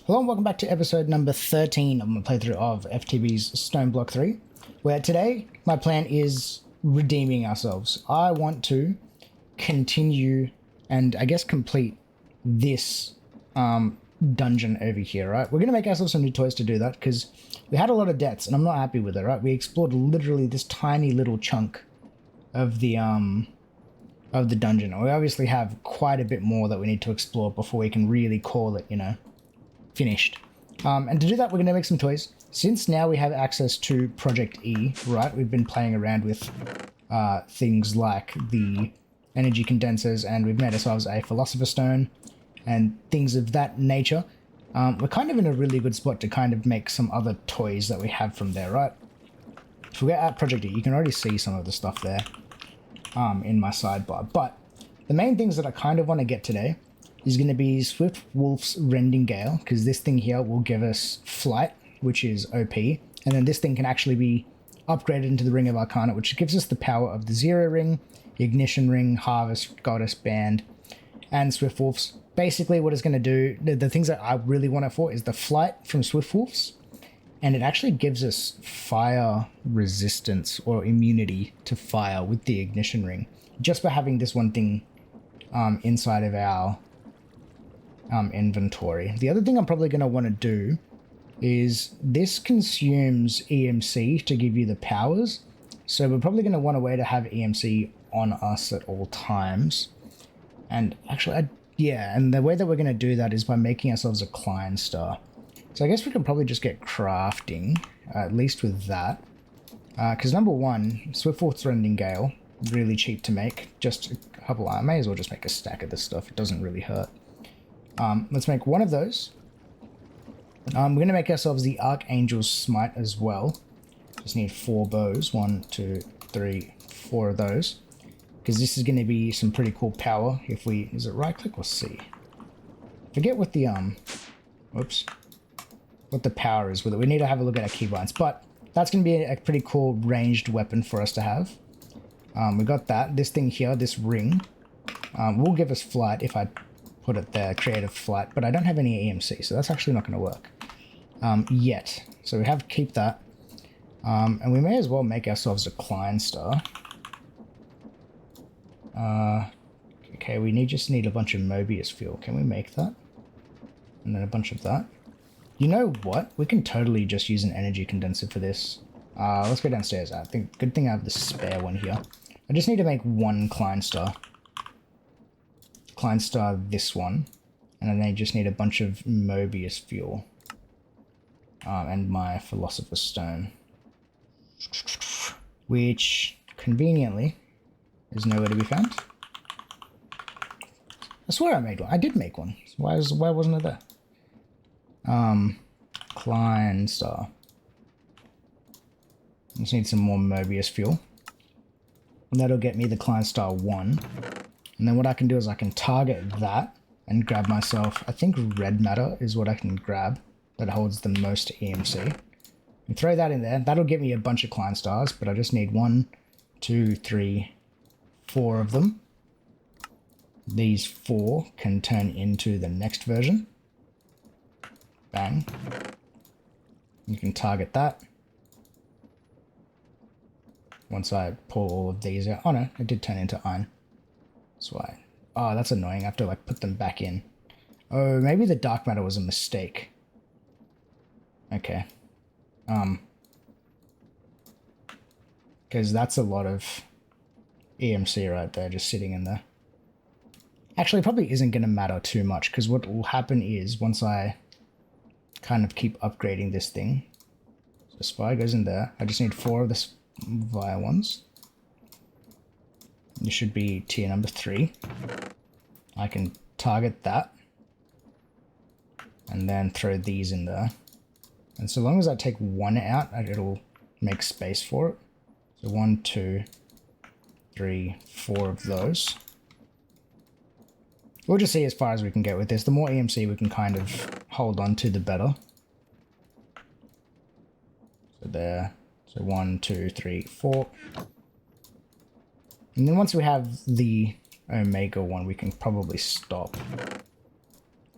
Hello and welcome back to episode number 13 of my playthrough of FTB's StoneBlock 3, where today my plan is redeeming ourselves. I want to continue and I guess complete this dungeon over here, right? We're going to make ourselves some new toys to do that because we had a lot of deaths and I'm not happy with it, right? We explored literally this tiny little chunk of the dungeon. We obviously have quite a bit more that we need to explore before we can really call it, finished. And to do that, we're going to make some toys. Since now we have access to Project E, right? We've been playing around with things like the energy condensers, and we've made ourselves a Philosopher's Stone and things of that nature. We're kind of in a really good spot to kind of make some other toys that we have from there, right? If we get at Project E, you can already see some of the stuff there in my sidebar. But the main things that I kind of want to get today is going to be Swift Wolf's Rending Gale, because this thing here will give us Flight, which is OP, and then this thing can actually be upgraded into the Ring of Arcana, which gives us the power of the Zero Ring, Ignition Ring, Harvest, Goddess Band, and Swift Wolf's. Basically what it's going to do, the things that I really want it for is the Flight from Swift Wolf's, and it actually gives us fire resistance or immunity to fire with the Ignition Ring, just by having this one thing inside of our inventory. The other thing I'm probably going to want to do is this consumes EMC to give you the powers, so we're probably going to want a way to have EMC on us at all times. And actually, and the way that we're going to do that is by making ourselves a Klein Star. So I guess we can probably just get crafting, at least with that, because number one, Swiftwolf's Rending Gale, really cheap to make, just a couple. I may as well just make a stack of this stuff, it doesn't really hurt. Let's make one of those. We're going to make ourselves the Archangel's Smite as well. Just need 4 bows. 1, 2, 3, 4 of those. Because this is going to be some pretty cool power if we... Is it right click or C? Forget what the... Whoops. What the power is with it. We need to have a look at our keybinds. But that's going to be a pretty cool ranged weapon for us to have. We got that. This thing here, this ring, will give us flight if I put it there, creative flight, but I don't have any EMC, so that's actually not going to work yet. So we have to keep that, and we may as well make ourselves a Klein Star. Okay, we just need a bunch of Mobius fuel. Can we make that? And then a bunch of that. You know what? We can totally just use an energy condenser for this. Let's go downstairs. I think good thing I have the spare one here. I just need to make one Klein Star. Klein Star this one, and then I just need a bunch of Mobius fuel and my Philosopher's Stone, which conveniently is nowhere to be found. I swear I made one. I did make one. Why wasn't it there? Klein Star. Just need some more Mobius fuel, and that'll get me the Klein Star 1. And then what I can do is I can target that and grab myself, I think red matter is what I can grab that holds the most EMC. And throw that in there. That'll get me a bunch of Klein Stars, but I just need 1, 2, 3, 4 of them. These 4 can turn into the next version. Bang. You can target that. Once I pull all of these out. Oh no, it did turn into iron. That's why. Oh, that's annoying. I have to put them back in. Oh, maybe the dark matter was a mistake. Okay. Because that's a lot of EMC right there, just sitting in there. Actually, it probably isn't going to matter too much, because what will happen is, once I kind of keep upgrading this thing, so Spy goes in there, I just need 4 of the Via ones. This should be tier number 3. I can target that and then throw these in there. And so long as I take 1 out, it'll make space for it. So 1, 2, 3, 4 of those. We'll just see as far as we can get with this. The more EMC we can kind of hold on to, the better. So there. So 1, 2, 3, 4. And then once we have the Omega one, we can probably stop.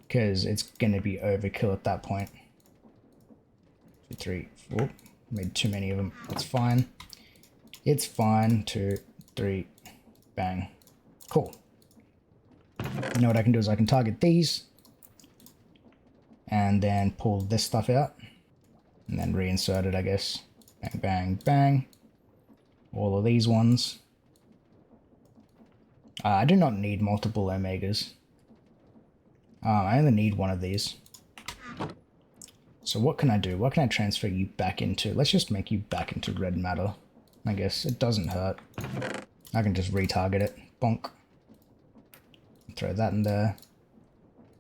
because it's going to be overkill at that point. 2, 3, 4. Made too many of them. It's fine. It's fine. 2, 3, bang. Cool. You know what I can do is I can target these and then pull this stuff out and then reinsert it, I guess. Bang, bang, bang. All of these ones. I do not need multiple omegas. I only need one of these. So what can I do? What can I transfer you back into? Let's just make you back into red matter. I guess it doesn't hurt. I can just retarget it. Bonk. Throw that in there.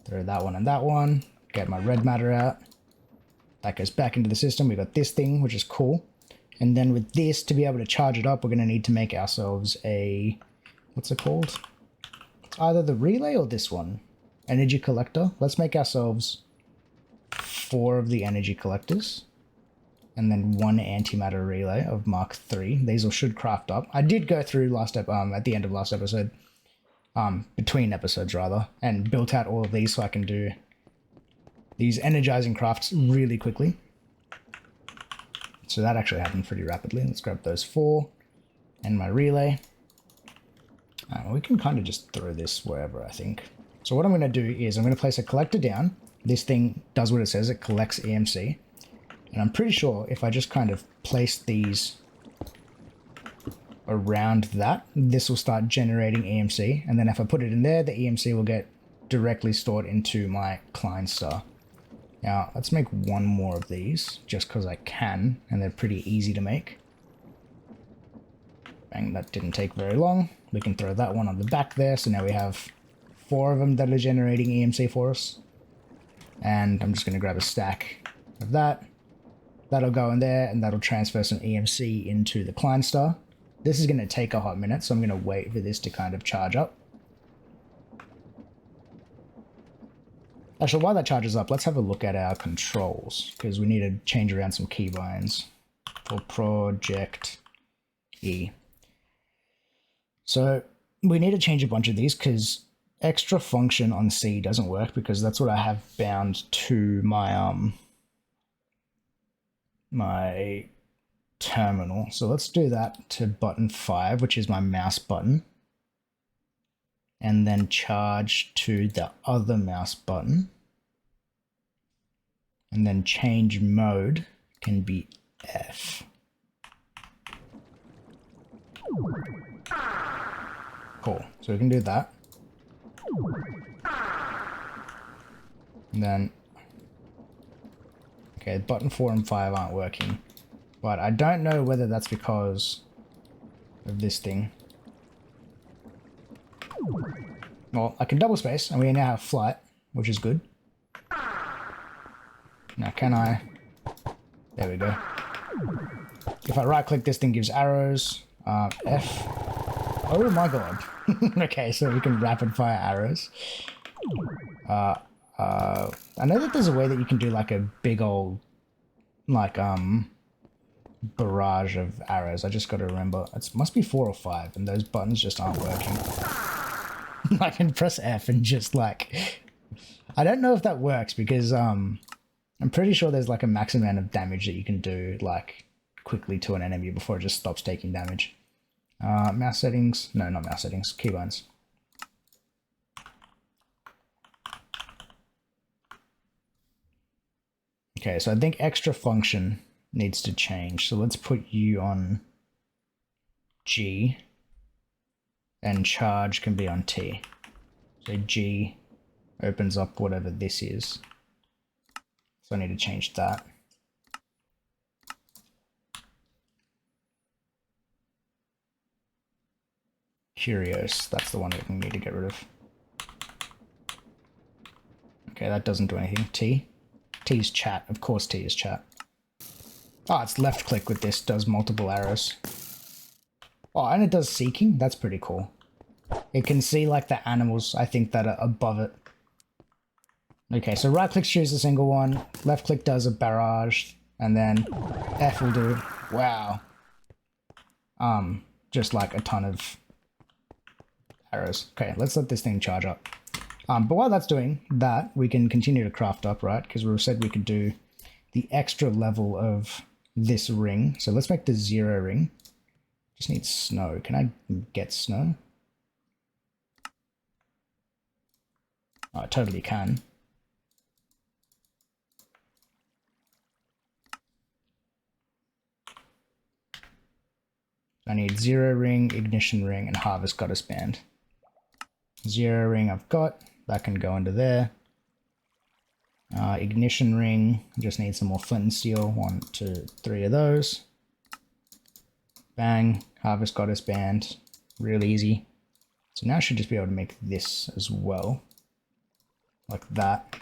Throw that one and that one. Get my red matter out. That goes back into the system. We got this thing, which is cool. And then with this, to be able to charge it up, we're going to need to make ourselves a... what's it called? It's either the relay or this one. Energy collector. Let's make ourselves 4 of the energy collectors. And then 1 antimatter relay of Mark III. These all should craft up. I did go through at the end of last episode. Between episodes rather. And built out all of these so I can do these energizing crafts really quickly. So that actually happened pretty rapidly. Let's grab those 4 and my relay. We can kind of just throw this wherever, I think. So what I'm going to do is I'm going to place a collector down. This thing does what it says. It collects EMC. And I'm pretty sure if I just kind of place these around that, this will start generating EMC. And then if I put it in there, the EMC will get directly stored into my client star. Now, let's make 1 more of these, just because I can, and they're pretty easy to make. Bang, that didn't take very long. We can throw that one on the back there, so now we have 4 of them that are generating EMC for us. And I'm just going to grab a stack of that. That'll go in there, and that'll transfer some EMC into the client star. This is going to take a hot minute, so I'm going to wait for this to kind of charge up. Actually, while that charges up, let's have a look at our controls, because we need to change around some keybinds for Project E. So we need to change a bunch of these, because extra function on C doesn't work, because that's what I have bound to my my terminal. So let's do that to button 5, which is my mouse button. And then charge to the other mouse button. And then change mode can be F. Cool. So we can do that. And then, okay, button 4 and 5 aren't working. But I don't know whether that's because of this thing. Well, I can double space, and we now have flight, which is good. Now, can I... There we go. If I right-click, this thing gives arrows. F. Oh my god. Okay, so we can rapid-fire arrows. I know that there's a way that you can do, like, a big old, like, barrage of arrows. I just got to remember. It must be 4 or 5, and those buttons just aren't working. I can press F and just like... I don't know if that works because I'm pretty sure there's like a max amount of damage that you can do like quickly to an enemy before it just stops taking damage. Mouse settings. No, not mouse settings. Keybinds. Okay, so I think extra function needs to change. So let's put you on G. And charge can be on T. So G opens up whatever this is. So I need to change that. Curious, that's the one that we need to get rid of. Okay, that doesn't do anything. T. T is chat. Of course T is chat. Oh, it's left click with this, does multiple arrows. Oh, and it does seeking? That's pretty cool. It can see, like, the animals, I think, that are above it. Okay, so right-click choose a single one, left-click does a barrage, and then F will do, wow, just, like, a ton of arrows. Okay, let's let this thing charge up. But while that's doing that, we can continue to craft up, right? Because we said we could do the extra level of this ring. So let's make the 0 ring. Just need snow. Can I get snow? Oh, I totally can. I need 0 ring, ignition ring, and harvest goddess band. 0 ring I've got. That can go into there. Ignition ring. Just need some more flint and steel. 1, 2, 3 of those. Bang. Harvest goddess band. Real easy. So now I should just be able to make this as well. Like that.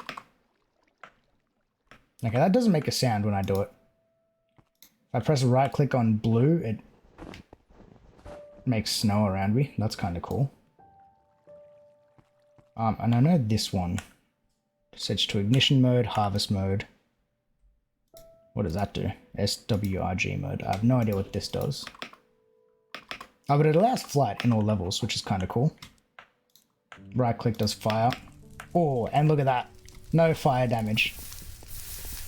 Okay, that doesn't make a sound when I do it. If I press right click on blue, it makes snow around me. That's kind of cool. And I know this one. Switch to ignition mode, harvest mode. What does that do? SWRG mode. I have no idea what this does. Oh, but it allows flight in all levels, which is kind of cool. Right click does fire. Oh, and look at that. No fire damage.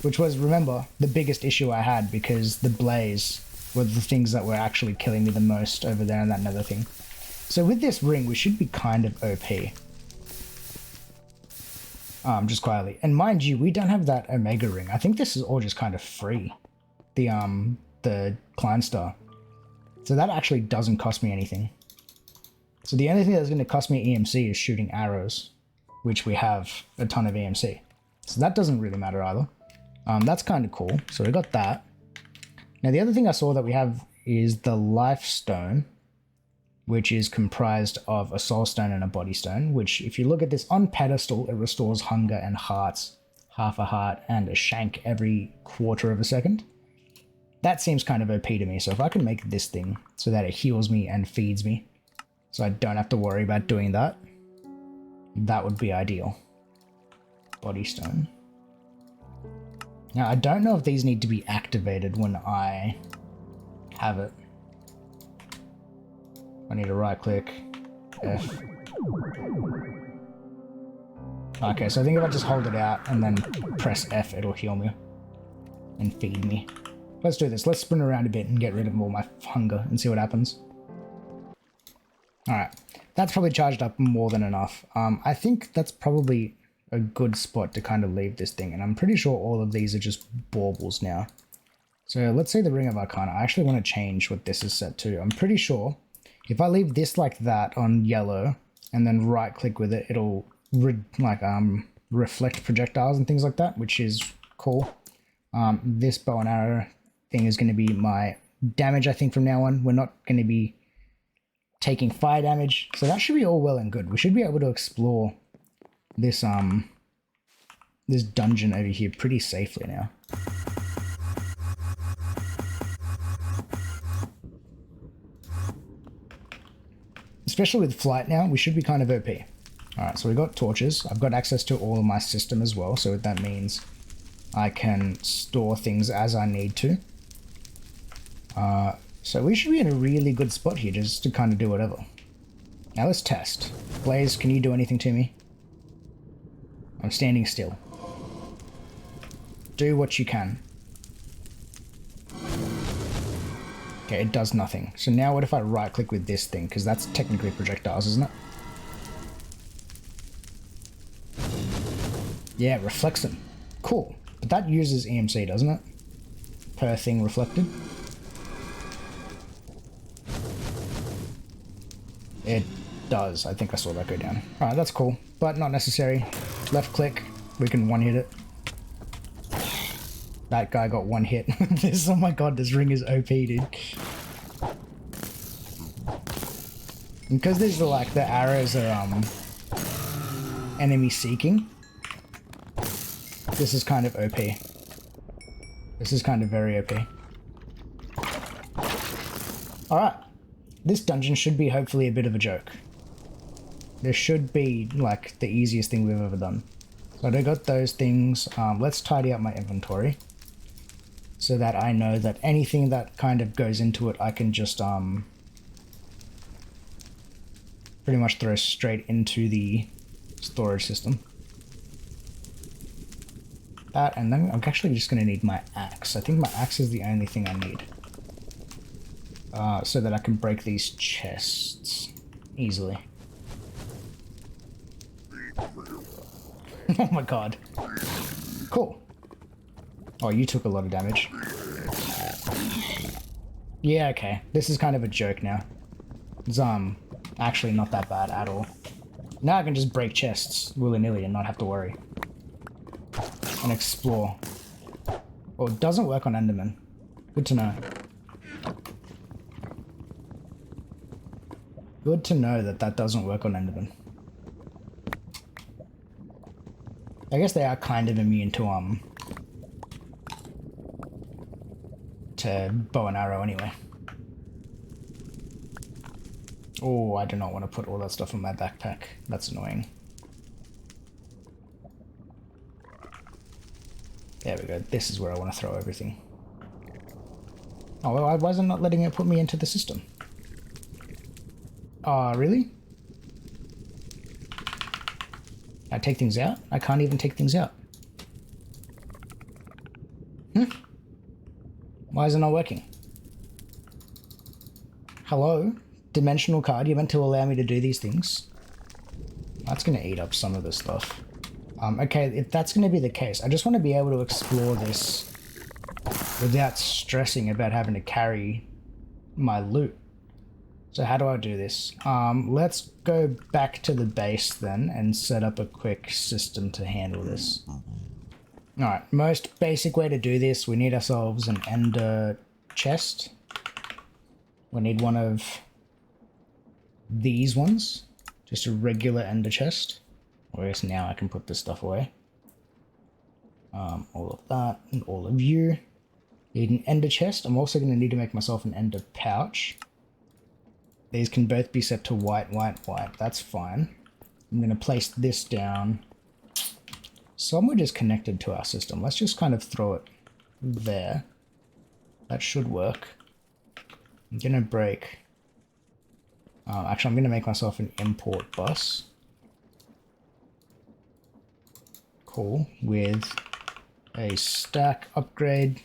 Which was, remember, the biggest issue I had because the blaze were the things that were actually killing me the most over there and that nether thing. So with this ring, we should be kind of OP. Just quietly. And mind you, we don't have that Omega ring. I think this is all just kind of free. The Klein Star. So that actually doesn't cost me anything. So the only thing that's going to cost me EMC is shooting arrows, which we have a ton of EMC. So that doesn't really matter either. That's kind of cool. So we got that. Now the other thing I saw that we have is the Life Stone, which is comprised of a Soul Stone and a Body Stone, which if you look at this on pedestal, it restores hunger and hearts, half a heart and a shank every quarter of a second. That seems kind of OP to me, so if I can make this thing so that it heals me and feeds me, so I don't have to worry about doing that, that would be ideal. Body Stone. Now I don't know if these need to be activated when I have it. I need to right click, F. Okay, so I think if I just hold it out and then press F, it'll heal me and feed me. Let's do this. Let's sprint around a bit and get rid of all my hunger and see what happens. Alright, that's probably charged up more than enough. I think that's probably a good spot to kind of leave this thing, and I'm pretty sure all of these are just baubles now. So let's say the Ring of Arcana. I actually want to change what this is set to. I'm pretty sure if I leave this like that on yellow and then right click with it, it'll reflect projectiles and things like that, which is cool. This bow and arrow thing is going to be my damage, I think, from now on. We're not going to be taking fire damage, so that should be all well and good. We should be able to explore this this dungeon over here pretty safely now. Especially with flight now, we should be kind of OP. Alright, so we got torches. I've got access to all of my system as well, so that means I can store things as I need to. So we should be in a really good spot here just to kind of do whatever. Now let's test. Blaze, can you do anything to me? I'm standing still. Do what you can. Okay, it does nothing. So now what if I right click with this thing? Because that's technically projectiles, isn't it? Yeah, it reflects them. Cool. But that uses EMC, doesn't it? Per thing reflected. It does. I think I saw that go down. Alright, that's cool. But not necessary. Left click. We can one hit it. That guy got one hit. Oh my god, this ring is OP, dude. And because these are like, the arrows are enemy seeking. This is kind of OP. This is kind of very OP. Alright. This dungeon should be hopefully a bit of a joke. This should be like the easiest thing we've ever done. So I got those things. Let's tidy up my inventory so that I know that anything that kind of goes into it, I can just pretty much throw straight into the storage system. That, and then I'm actually just going to need my axe. I think my axe is the only thing I need. So that I can break these chests easily. Oh my god. Cool. Oh, you took a lot of damage. Yeah, okay. This is kind of a joke now. It's actually not that bad at all. Now I can just break chests willy-nilly and not have to worry. And explore. Oh, it doesn't work on Enderman. Good to know. Good to know that that doesn't work on Enderman. I guess they are kind of immune to bow and arrow anyway. Oh, I do not want to put all that stuff in my backpack. That's annoying. There we go. This is where I want to throw everything. Oh, well, why is it not letting it put me into the system? Oh, really? I take things out? I can't even take things out. Why is it not working? Hello? Dimensional card, you're meant to allow me to do these things. That's going to eat up some of the stuff. Okay, if that's going to be the case, I just want to be able to explore this without stressing about having to carry my loot. So how do I do this? Let's go back to the base then and set up a quick system to handle this. Alright, most basic way to do this, we need ourselves an ender chest. We need one of these ones, just a regular ender chest. Whereas now I can put this stuff away. All of that and all of you. Need an ender chest. I'm also going to need to make myself an ender pouch. These can both be set to white, white, white. That's fine. I'm going to place this down somewhere just connected to our system. Let's just kind of throw it there. That should work. I'm going to break... actually, I'm going to make myself an import bus. Cool. With a stack upgrade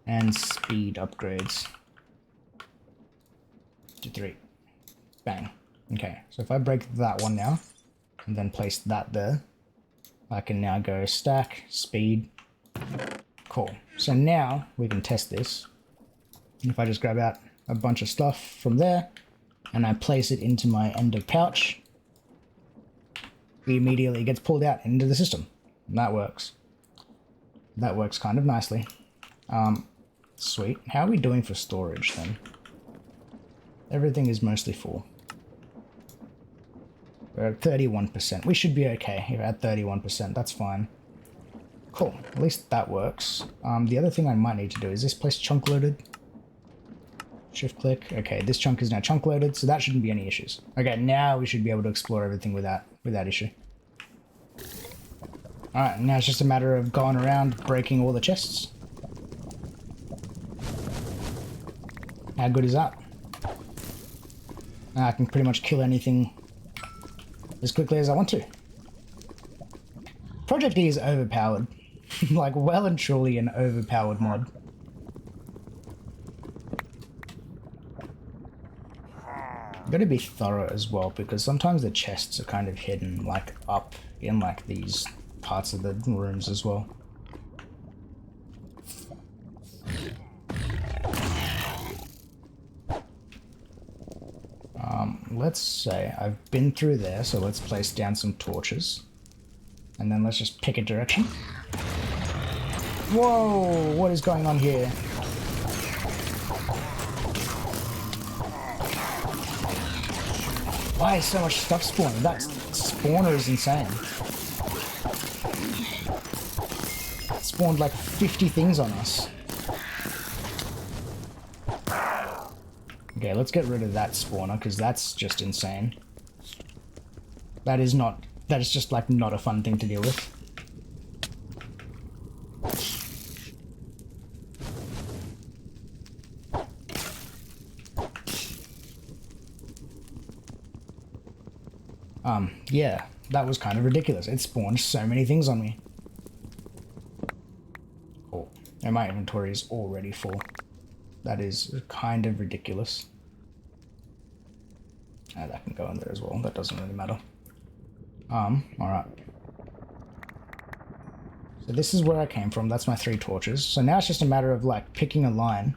and speed upgrades. 3. Bang. Okay, so if I break that one now, and then place that there, I can now go stack, speed. Cool. So now we can test this. If I just grab out a bunch of stuff from there, and I place it into my ender pouch, it immediately gets pulled out into the system. And that works. That works kind of nicely. Sweet. How are we doing for storage then? Everything is mostly full. We're at 31%. We should be okay if at 31%. That's fine. Cool. At least that works. The other thing I might need to do is this place chunk loaded. Shift click. Okay, this chunk is now chunk loaded, so that shouldn't be any issues. Okay, now we should be able to explore everything without issue. Alright, now it's just a matter of going around breaking all the chests. How good is that? I can pretty much kill anything as quickly as I want to. Project E is overpowered. Like, well and truly an overpowered mod. Gotta be thorough as well, because sometimes the chests are kind of hidden, like, up in, like, these parts of the rooms as well. Let's say I've been through there, so let's place down some torches. And then let's just pick a direction. Whoa! What is going on here? Why is so much stuff spawning? That spawner is insane. It spawned like 50 things on us. Okay, let's get rid of that spawner, because that's just insane. That is just like not a fun thing to deal with. Yeah, That was kind of ridiculous. It spawned so many things on me. Oh, and my inventory is already full. That is kind of ridiculous. That can go in there as well. That doesn't really matter. Alright. So this is where I came from. That's my 3 torches. So now it's just a matter of like picking a line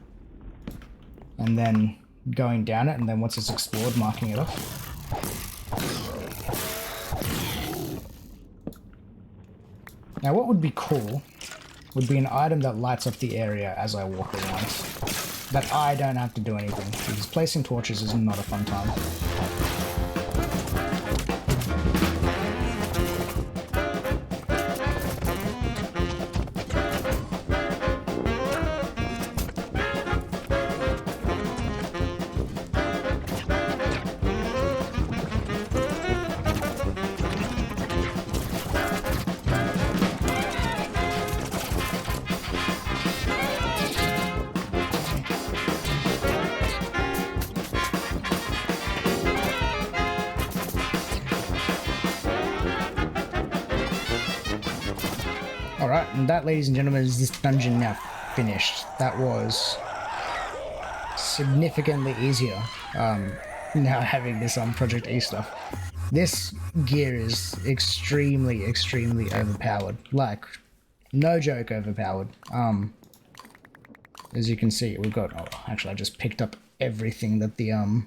and then going down it, and then once it's explored, marking it off. Now what would be cool would be an item that lights up the area as I walk around. That I don't have to do anything, because placing torches is not a fun time. Alright, and that, ladies and gentlemen, is this dungeon now finished. That was significantly easier now having this on Project E stuff. This gear is extremely, extremely overpowered. Like, no joke overpowered. As you can see, we've got... Oh, actually, I just picked up everything that the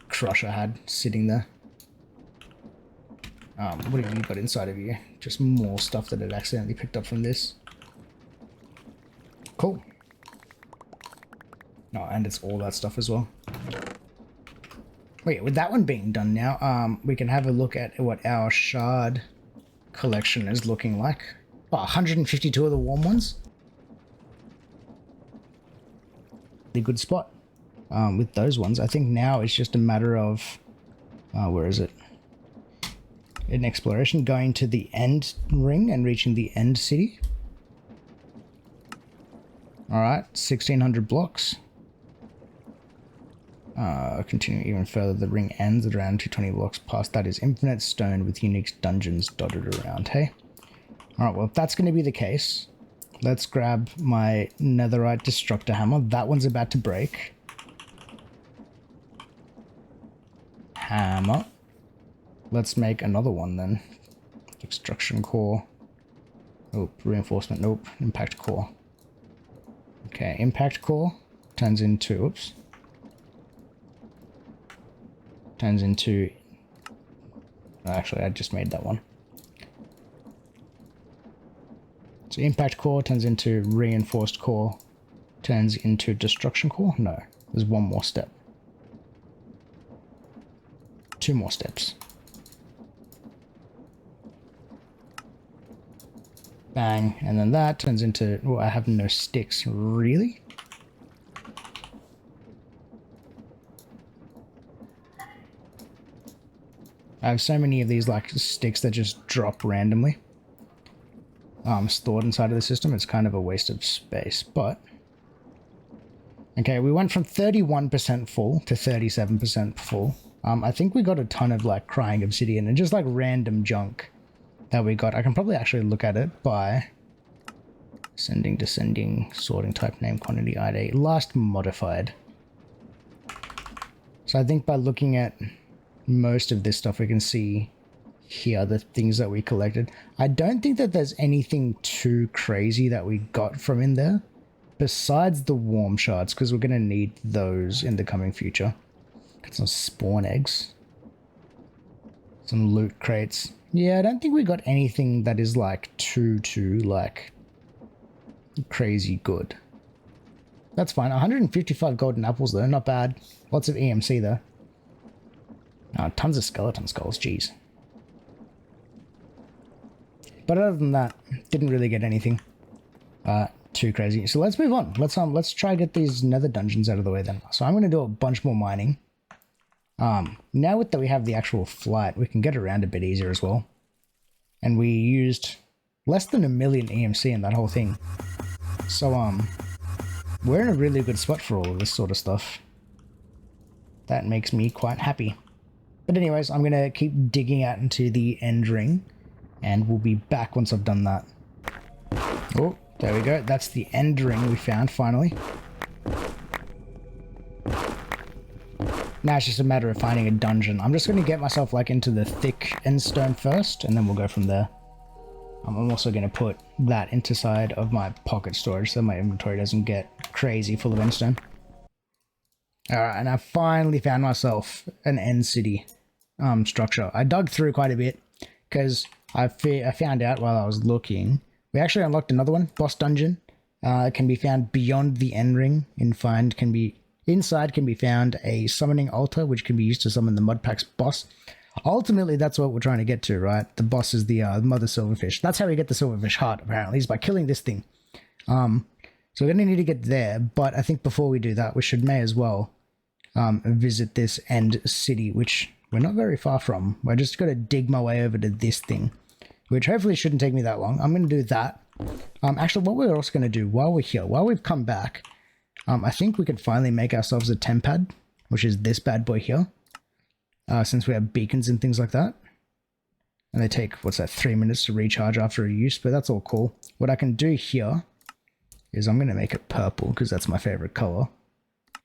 crusher had sitting there. What have you got inside of you? Just more stuff that it accidentally picked up from this. Cool. Oh, and it's all that stuff as well. Wait, with that one being done now, we can have a look at what our shard collection is looking like. Oh, 152 of the warm ones. A good spot. With those ones, I think now it's just a matter of... where is it? In exploration, going to the end ring and reaching the end city. Alright, 1600 blocks. Continuing even further, the ring ends at around 220 blocks past. That is infinite stone with unique dungeons dotted around, hey? Alright, well, if that's going to be the case, let's grab my netherite destructor hammer. That one's about to break. Hammer. Let's make another one then. Extraction core. Oh, reinforcement. Nope. Impact core. Okay, impact core turns into... Oops. Turns into... Actually, I just made that one. So impact core turns into reinforced core. Turns into destruction core? No. There's one more step. 2 more steps. Bang, and then that turns into... Oh, I have no sticks. Really? I have so many of these, like, sticks that just drop randomly. Stored inside of the system. It's kind of a waste of space, but... Okay, we went from 31% full to 37% full. I think we got a ton of, like, crying obsidian and just, like, random junk that we got. I can probably actually look at it by ascending, descending, sorting type, name, quantity, ID, last modified. So I think by looking at most of this stuff, we can see here the things that we collected. I don't think that there's anything too crazy that we got from in there besides the warm shards, because we're going to need those in the coming future. Got some spawn eggs, some loot crates. Yeah, I don't think we got anything that is like too like crazy good. That's fine. 155 golden apples though, not bad. Lots of EMC though. Tons of skeleton skulls, jeez. But other than that, didn't really get anything too crazy. So let's move on. Let's try to get these nether dungeons out of the way then. So I'm going to do a bunch more mining. Now that we have the actual flight, we can get around a bit easier as well. And we used less than 1 million EMC in that whole thing. So, we're in a really good spot for all of this sort of stuff. That makes me quite happy. But anyways, I'm going to keep digging out into the end ring, and we'll be back once I've done that. Oh, there we go. That's the end ring we found, finally. Now it's just a matter of finding a dungeon. I'm just going to get myself like into the thick end stone first, and then we'll go from there. I'm also going to put that inside of my pocket storage so my inventory doesn't get crazy full of end stone. Alright, and I finally found myself an end city structure. I dug through quite a bit because I found out while I was looking. We actually unlocked another one, boss dungeon. It can be found beyond the end ring. Inside can be found a summoning altar, which can be used to summon the modpack's boss. Ultimately, that's what we're trying to get to, right? The boss is the mother silverfish. That's how we get the silverfish heart, apparently, is by killing this thing. So we're going to need to get there, but I think before we do that, we may as well visit this end city, which we're not very far from. We're just got to dig my way over to this thing, which hopefully shouldn't take me that long. I'm going to do that. Actually, what we're also going to do while we're here, while we've come back, I think we could finally make ourselves a temp pad, which is this bad boy here. Since we have beacons and things like that. And they take, 3 minutes to recharge after a use, but that's all cool. What I can do here is I'm going to make it purple because that's my favorite color.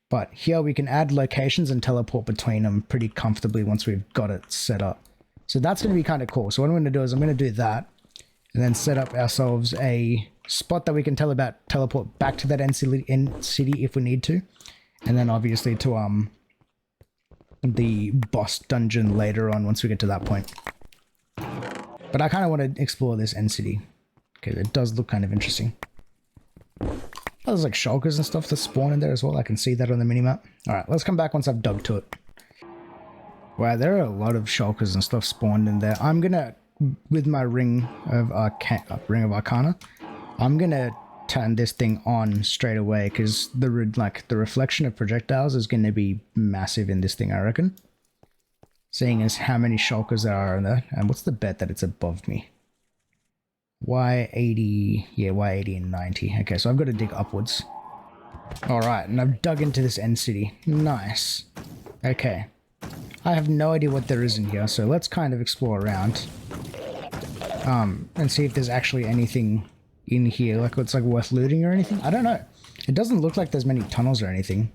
But here we can add locations and teleport between them pretty comfortably once we've got it set up. So that's going to be kind of cool. So what I'm going to do is I'm going to do that and then set up ourselves a spot that we can teleport back to that end city if we need to. And then obviously to the boss dungeon later on once we get to that point. But I kind of want to explore this end city because it does look kind of interesting. Oh, there's like shulkers and stuff that spawn in there as well. I can see that on the minimap. Alright, let's come back once I've dug to it. Wow, there are a lot of shulkers and stuff spawned in there. I'm gonna, with my ring of Arcana, I'm gonna turn this thing on straight away because the reflection of projectiles is going to be massive in this thing, I reckon. Seeing as how many shulkers there are in there. And what's the bet that it's above me? Y80, yeah, Y80 and 90. Okay, so I've got to dig upwards. Alright, and I've dug into this end city. Nice. Okay. I have no idea what there is in here, so let's kind of explore around. And see if there's actually anything in here, like it's like worth looting or anything. I don't know. It doesn't look like there's many tunnels or anything.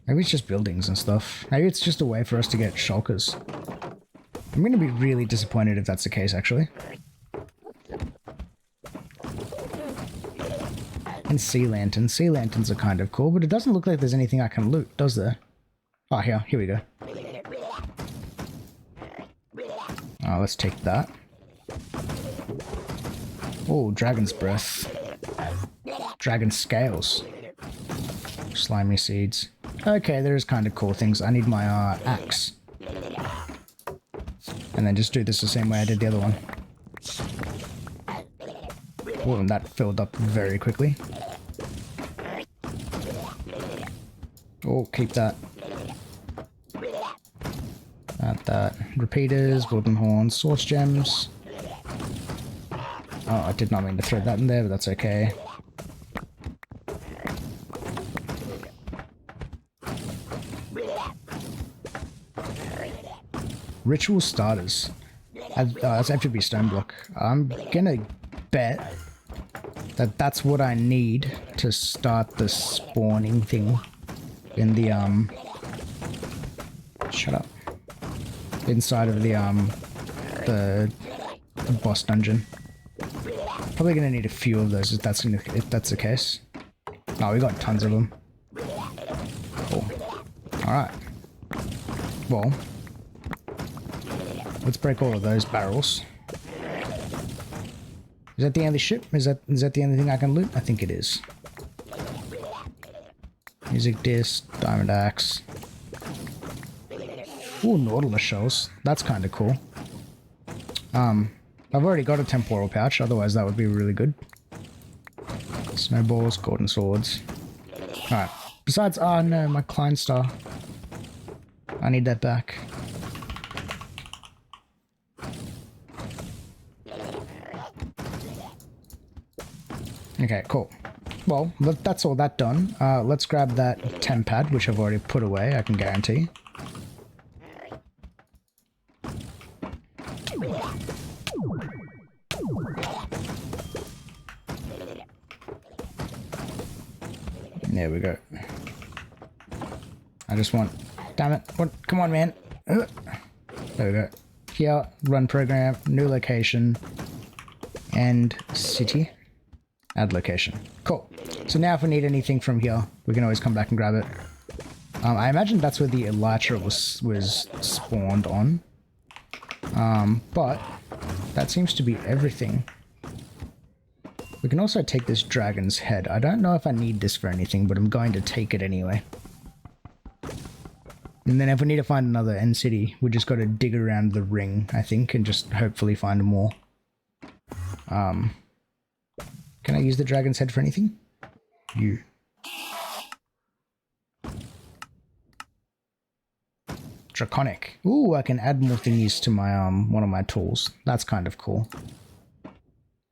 Maybe it's just buildings and stuff. Maybe it's just a way for us to get shulkers. I'm going to be really disappointed if that's the case, actually. And sea lanterns. Sea lanterns are kind of cool, but it doesn't look like there's anything I can loot, does there? Oh, here we go. Oh, let's take that. Oh, dragon's breath. Dragon scales. Slimy seeds. Okay, there's kind of cool things. I need my axe. And then just do this the same way I did the other one. Oh, and that filled up very quickly. Oh, keep that. That. Repeaters, golden horns, source gems. Oh, I did not mean to throw that in there, but that's okay. Ritual starters. That's FTB StoneBlock. I'm gonna bet that that's what I need to start the spawning thing in the shut up. Inside of the boss dungeon. Probably gonna need a few of those if that's the case. Oh, we got tons of them. Cool. Alright. Well, let's break all of those barrels. Is that the only ship? Is that the only thing I can loot? I think it is. Music disc, diamond axe. Ooh, Nautilus shells. That's kind of cool. I've already got a temporal pouch, otherwise that would be really good. Snowballs, golden swords. Alright. Besides, oh no, my Klein star. I need that back. Okay, cool. Well, that's all that done. Let's grab that temp pad, which I've already put away, I can guarantee. There we go. I just want... Damn it. What? Come on, man. There we go. Here, run program, new location, and city. Add location. Cool. So now if we need anything from here, we can always come back and grab it. I imagine that's where the elytra was spawned on. But that seems to be everything. We can also take this dragon's head. I don't know if I need this for anything, but I'm going to take it anyway. And then if we need to find another end city, we just got to dig around the ring, I think, and just hopefully find more. Can I use the dragon's head for anything? You. Draconic. Ooh, I can add more thingies to my one of my tools. That's kind of cool.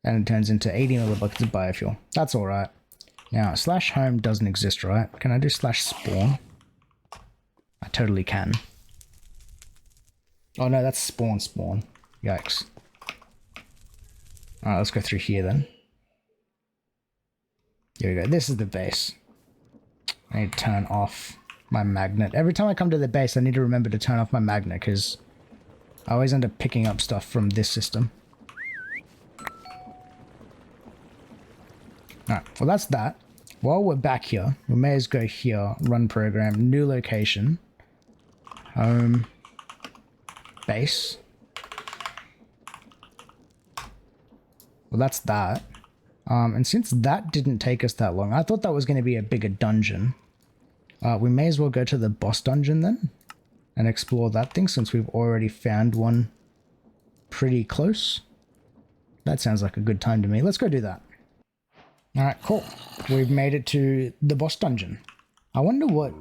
And it turns into 80 millibuckets of biofuel. That's alright. Now, /home doesn't exist, right? Can I do /spawn? I totally can. Oh no, that's spawn. Yikes. Alright, let's go through here then. Here we go. This is the base. I need to turn off my magnet. Every time I come to the base, I need to remember to turn off my magnet because I always end up picking up stuff from this system. Alright, well that's that. While we're back here, we may as well go here, run program, new location, home, base. Well that's that. And since that didn't take us that long, I thought that was going to be a bigger dungeon. We may as well go to the boss dungeon then and explore that thing since we've already found one pretty close. That sounds like a good time to me. Let's go do that. Alright, cool. We've made it to the boss dungeon. I wonder what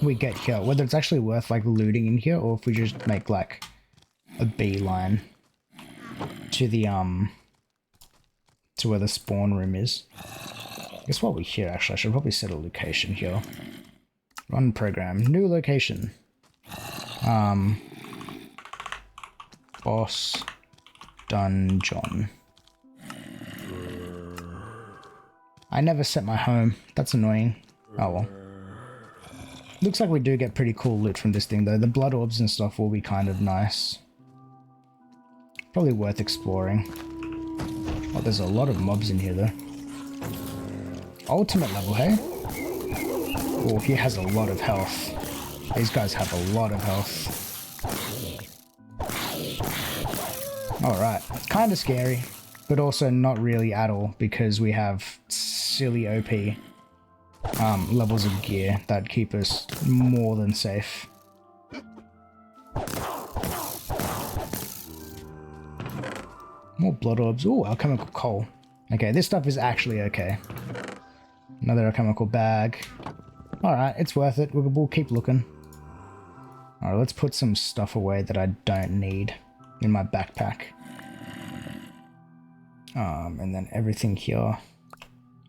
we get here, whether it's actually worth like looting in here or if we just make like a beeline to the to where the spawn room is. I guess while we're here actually I should probably set a location here. Run program, new location. Boss dungeon. I never set my home. That's annoying. Oh well. Looks like we do get pretty cool loot from this thing though. The blood orbs and stuff will be kind of nice. Probably worth exploring. Oh, there's a lot of mobs in here though. Ultimate level, hey? Oh, he has a lot of health. These guys have a lot of health. Alright, kind of scary, but also not really at all because we have silly OP levels of gear that keep us more than safe. More blood orbs. Ooh, alchemical coal. Okay, this stuff is actually okay. Another alchemical bag. Alright, it's worth it. We'll keep looking. Alright, let's put some stuff away that I don't need in my backpack. And then everything here.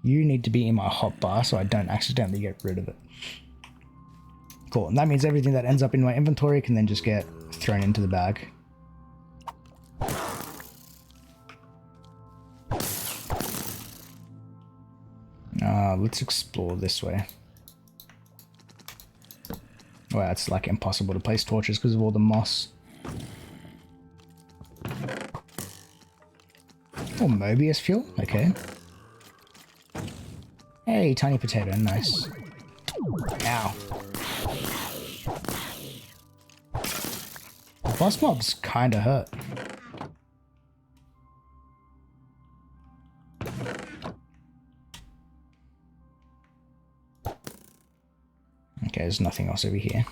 You need to be in my hotbar so I don't accidentally get rid of it. Cool, and that means everything that ends up in my inventory can then just get thrown into the bag. Let's explore this way. Well, it's like impossible to place torches because of all the moss. Oh, Mobius fuel? Okay. Hey, tiny potato, nice. Ow. The boss mobs kinda hurt. Okay, there's nothing else over here.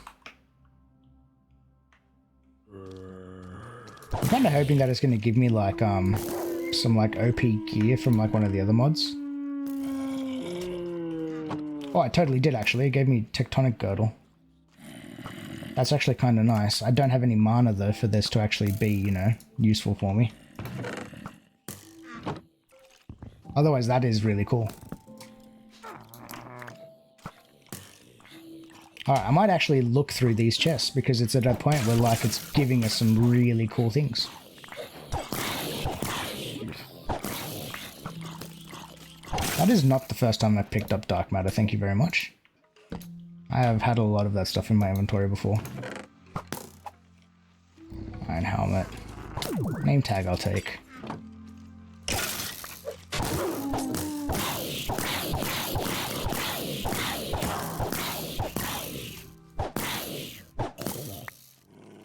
I'm kinda hoping that it's gonna give me like, some like OP gear from like one of the other mods. Oh, it totally did actually. It gave me Tectonic Girdle. That's actually kind of nice. I don't have any mana though for this to actually be, you know, useful for me. Otherwise, that is really cool. Alright, I might actually look through these chests because it's at a point where like it's giving us some really cool things. That is not the first time I've picked up dark matter, thank you very much. I have had a lot of that stuff in my inventory before. Iron helmet. Name tag I'll take.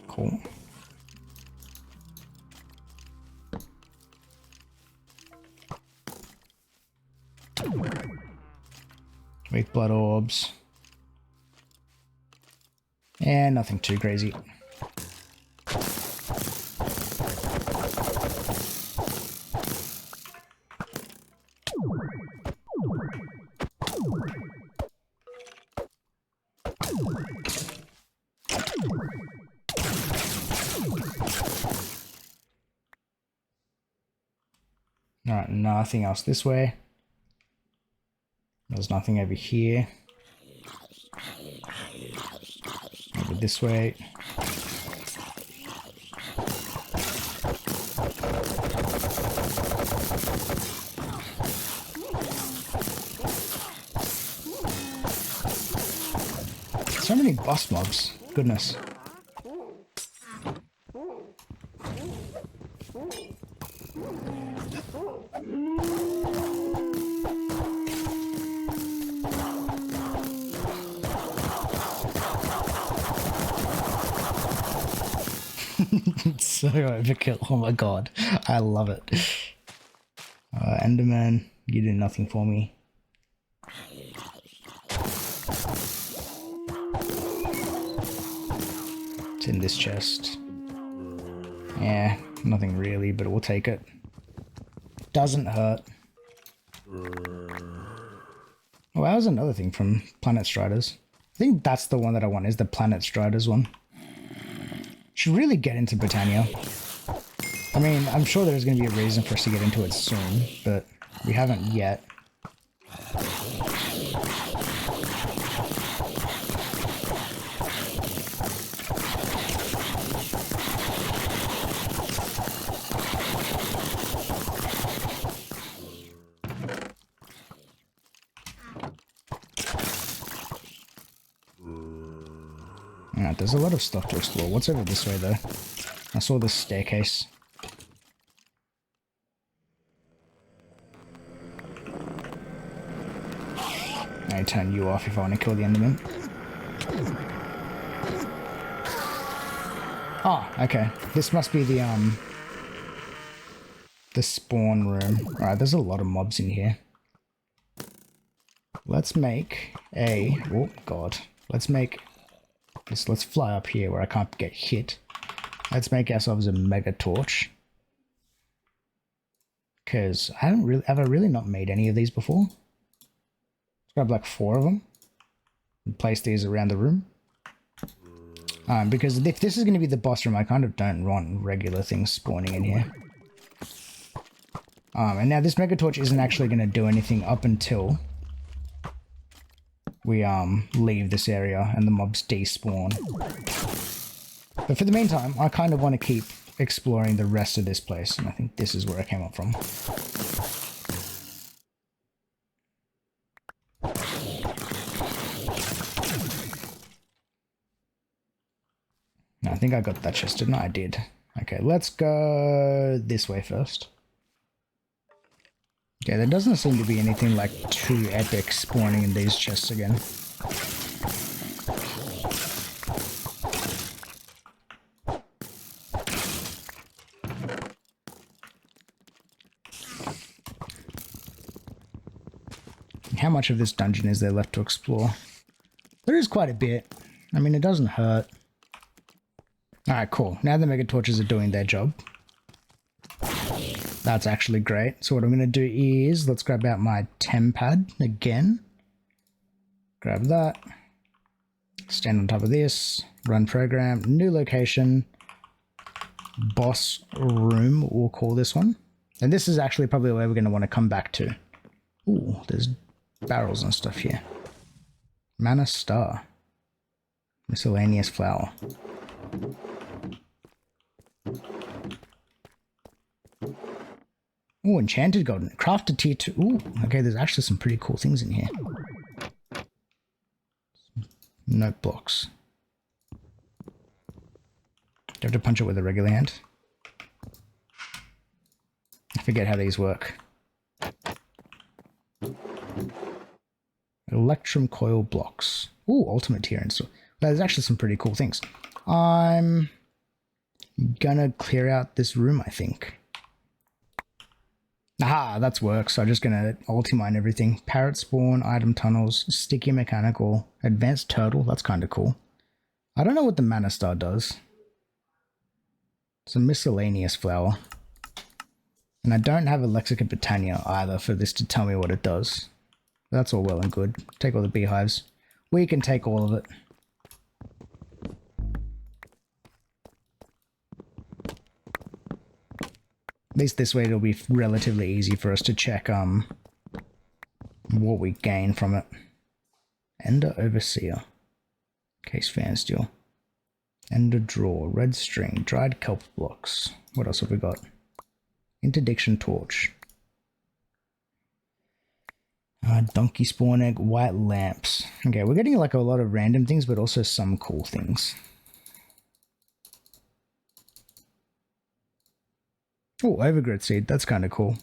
Cool. Weak blood orbs. And nothing too crazy. Alright, nothing else this way. There's nothing over here. Over this way. So many boss mobs. Goodness. It's so overkill. Oh my god. I love it. Enderman, you do nothing for me. It's in this chest. Yeah, nothing really, but we'll take it. Doesn't hurt. Oh, that was another thing from Planet Striders. I think that's the one that I want, is the Planet Striders one. Should really get into Britannia. I mean, I'm sure there's going to be a reason for us to get into it soon, but we haven't yet. Alright, there's a lot of stuff to explore. What's over this way, though? I saw this staircase. I turn you off if I want to kill the Enderman. Ah, okay. This must be the spawn room. Alright, there's a lot of mobs in here. Let's make a... oh, God. Let's make... let's fly up here where I can't get hit. Let's make ourselves a mega torch. Because I haven't really... have I really not made any of these before? Let's grab like 4 of them. And place these around the room. Because if this is going to be the boss room, I kind of don't want regular things spawning in here. And now this mega torch isn't actually going to do anything up until we leave this area and the mobs despawn. But for the meantime, I kind of want to keep exploring the rest of this place, and I think this is where I came up from. No, I think I got that chest, didn't I? I did. Okay, let's go this way first. Okay, there doesn't seem to be anything like too epic spawning in these chests again. How much of this dungeon is there left to explore? There is quite a bit. I mean, it doesn't hurt. Alright, cool. Now the mega torches are doing their job. That's actually great. So what I'm going to do is, let's grab out my tempad again. Grab that. Stand on top of this. Run program. New location. Boss room, we'll call this one. And this is actually probably where we're going to want to come back to. Ooh, there's barrels and stuff here. Mana star. Miscellaneous flower. Oh, enchanted golden. Crafted tier 2. Ooh, okay, there's actually some pretty cool things in here. Note blocks. Do you have to punch it with a regular hand? I forget how these work. Electrum coil blocks. Ooh, ultimate tier and stuff. Well, there's actually some pretty cool things. I'm gonna clear out this room, I think. Aha, that's work. So I'm just gonna ulti-mine everything. Parrot spawn, item tunnels, sticky mechanical, advanced turtle. That's kind of cool. I don't know what the mana star does. It's a miscellaneous flower. And I don't have a Lexica Britannia either for this to tell me what it does. That's all well and good. Take all the beehives. We can take all of it. At least this way it'll be relatively easy for us to check what we gain from it. Ender Overseer. Case fan steel. Ender Draw. Red string. Dried kelp blocks. What else have we got? Interdiction torch. Donkey spawn egg. White lamps. Okay, we're getting like a lot of random things, but also some cool things. Oh, overgrowth seed. That's kind of cool.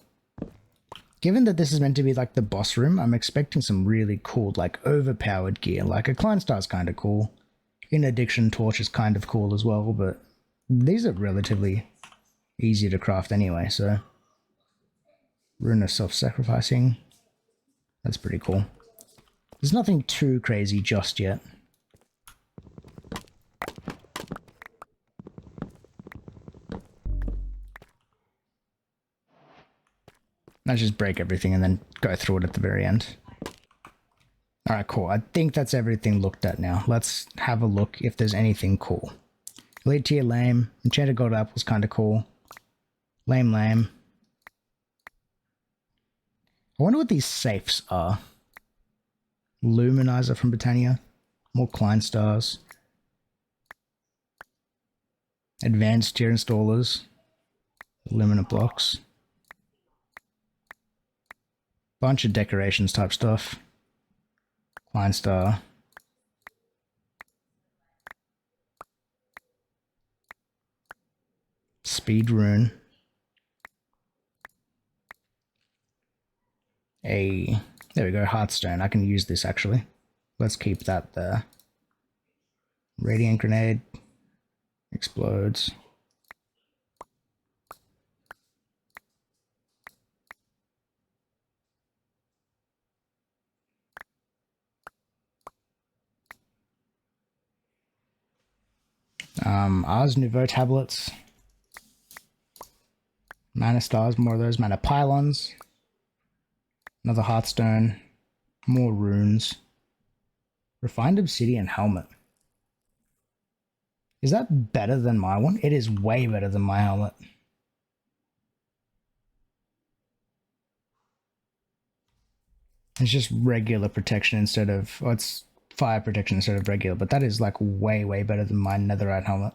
Given that this is meant to be like the boss room, I'm expecting some really cool, like overpowered gear. Like a Klein Star's kind of cool. Interdiction torch is kind of cool as well, but these are relatively easy to craft anyway, so. Rune of self-sacrificing. That's pretty cool. There's nothing too crazy just yet. Let's just break everything and then go through it at the very end. Alright, cool. I think that's everything looked at now. Let's have a look if there's anything cool. Elite tier lame. Enchanted gold apple's kind of cool. Lame. I wonder what these safes are. Luminizer from Britannia. More Klein Stars. Advanced tier installers. Luminant blocks. Bunch of decorations type stuff. Klein Star. Speed rune. There we go, Heartstone. I can use this actually. Let's keep that there. Radiant grenade. Explodes. Ars Nouveau tablets. Mana stars, more of those. Mana pylons. Another Heartstone. More runes. Refined obsidian helmet. Is that better than my one? It is way better than my helmet. It's just regular protection instead of... Well, it's fire protection instead of regular, but that is like way better than my netherite helmet.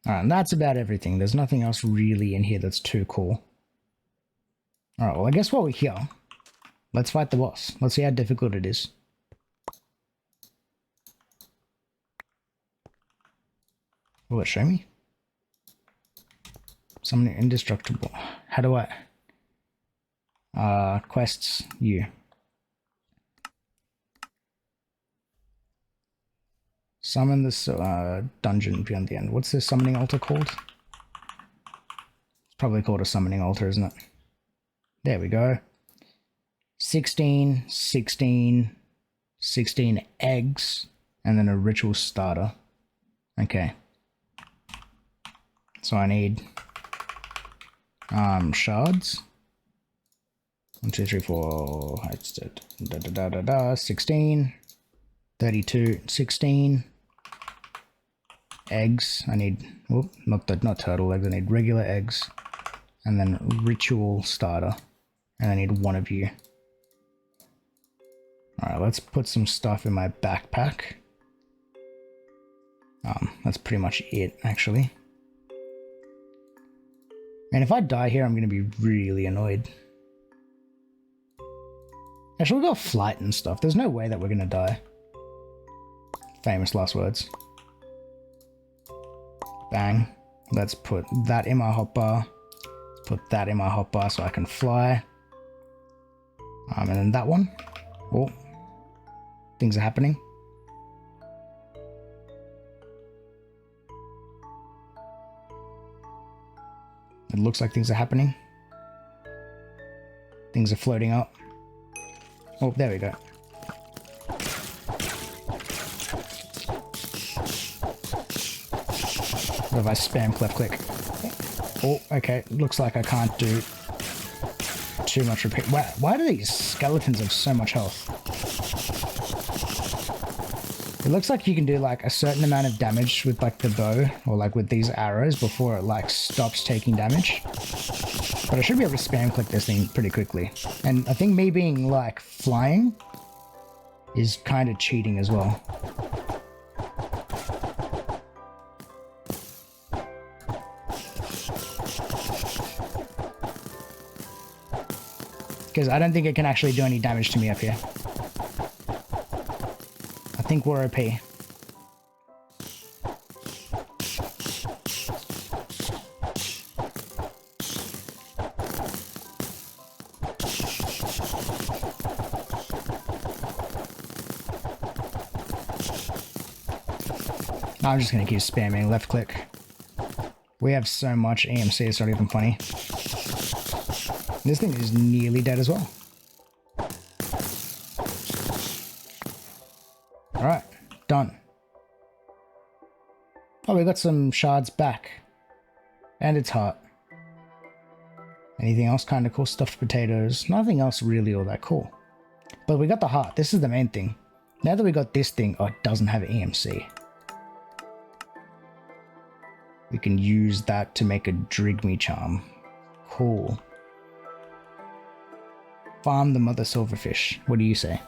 Alright, and that's about everything. There's nothing else really in here that's too cool. Alright, well I guess while we're here, let's fight the boss. Let's see how difficult it is. Will it show me? Something indestructible. How do I... quests, you. Summon this dungeon beyond the end. What's this summoning altar called? It's probably called a summoning altar, isn't it? There we go. 16 eggs, and then a ritual starter. Okay. So I need shards. 1, 2, 3, 4. 16. 32, 16. Eggs. I need, whoop, not turtle eggs. I need regular eggs, and then ritual starter. And I need one of you. Alright, let's put some stuff in my backpack. That's pretty much it, actually. And if I die here, I'm going to be really annoyed. Actually, we've got flight and stuff. There's no way that we're going to die. Famous last words. Bang. Let's put that in my hotbar. Let's put that in my hotbar so I can fly. And then that one. Oh, things are happening. It looks like things are happening. Things are floating up. Oh, there we go. What if I spam left click? Oh, okay. Looks like I can't do too much repair. Why do these skeletons have so much health? It looks like you can do like a certain amount of damage with like the bow or like with these arrows before it like stops taking damage. But I should be able to spam click this thing pretty quickly. And I think me being like flying is kind of cheating as well. Because I don't think it can actually do any damage to me up here. I think we're OP. I'm just going to keep spamming left click. We have so much EMC, it's not even funny. This thing is nearly dead as well. Alright, done. Oh, we got some shards back. And it's hot. Anything else kind of cool? Stuffed potatoes. Nothing else really all that cool. But we got the heart. This is the main thing. Now that we got this thing, oh, it doesn't have EMC. We can use that to make a Drigme charm. Cool. Farm the mother silverfish. What do you say?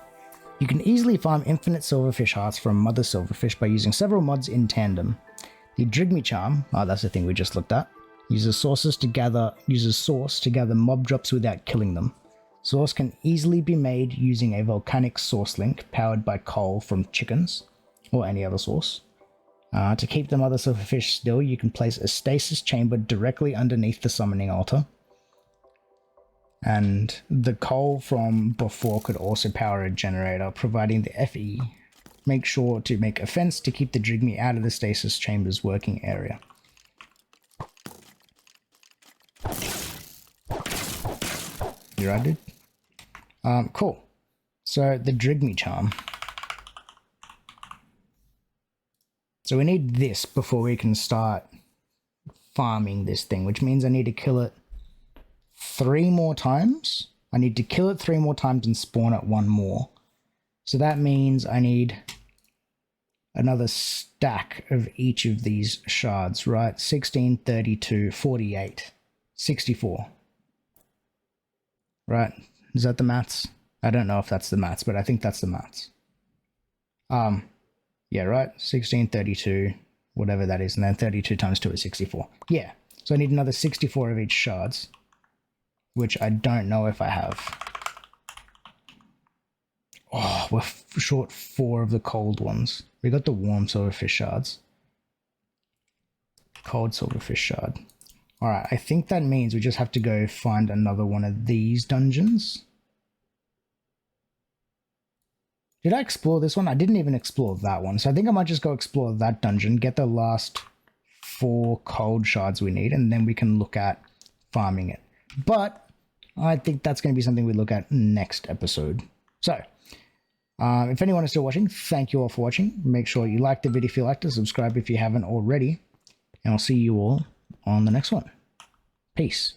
You can easily farm infinite silverfish hearts from mother silverfish by using several mods in tandem. The Drigme charm, oh, that's the thing we just looked at, uses source to gather mob drops without killing them. Source can easily be made using a volcanic source link powered by coal from chickens or any other source. To keep the mother silverfish still, you can place a stasis chamber directly underneath the summoning altar. And the coal from before could also power a generator, providing the FE. Make sure to make a fence to keep the Drigme out of the stasis chamber's working area. You're right, dude. Cool. So the Drigme charm. So we need this before we can start farming this thing, which means I need to kill it 3 more times. I need to kill it 3 more times and spawn it 1 more. So that means I need another stack of each of these shards, right? 16, 32, 48, 64. Right? Is that the maths? I don't know if that's the maths, but I think that's the maths. Yeah, right? 16, 32, whatever that is, and then 32 times 2 is 64. Yeah. So I need another 64 of each shards, which I don't know if I have. Oh, we're short 4 of the cold ones. We got the warm silverfish shards. Cold silverfish shard. Alright, I think that means we just have to go find another one of these dungeons. Did I explore this one? I didn't even explore that one. So I think I might just go explore that dungeon, get the last 4 cold shards we need, and then we can look at farming it. But I think that's going to be something we look at next episode. So, if anyone is still watching, thank you all for watching. Make sure you like the video if you liked it, subscribe if you haven't already, and I'll see you all on the next one. Peace.